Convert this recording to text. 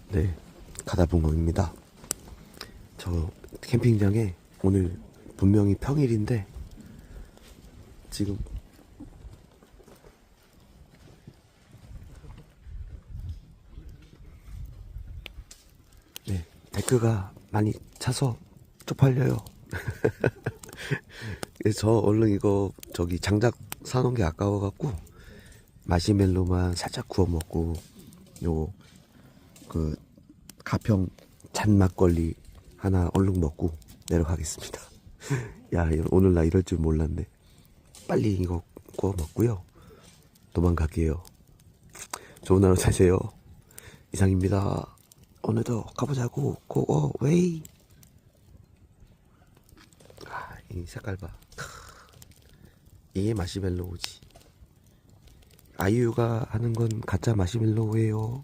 네, 가다봉입니다. 저 캠핑장에 오늘 분명히 평일인데 지금 네, 데크가 많이 차서 쪽팔려요. 그래서 저 얼른 이거 저기 장작 사놓은 게 아까워갖고 마시멜로만 살짝 구워 먹고 요 그 가평 잔막걸리 하나 얼른 먹고 내려가겠습니다. 야, 오늘 나 이럴 줄 몰랐네. 빨리 이거 구워 먹고요. 도망갈게요. 좋은 하루 되세요. 이상입니다. 오늘도 가보자고. 고고 웨이. 아, 이 색깔 봐. 이게 마시멜로우지. 아이유가 하는 건 가짜 마시멜로우예요.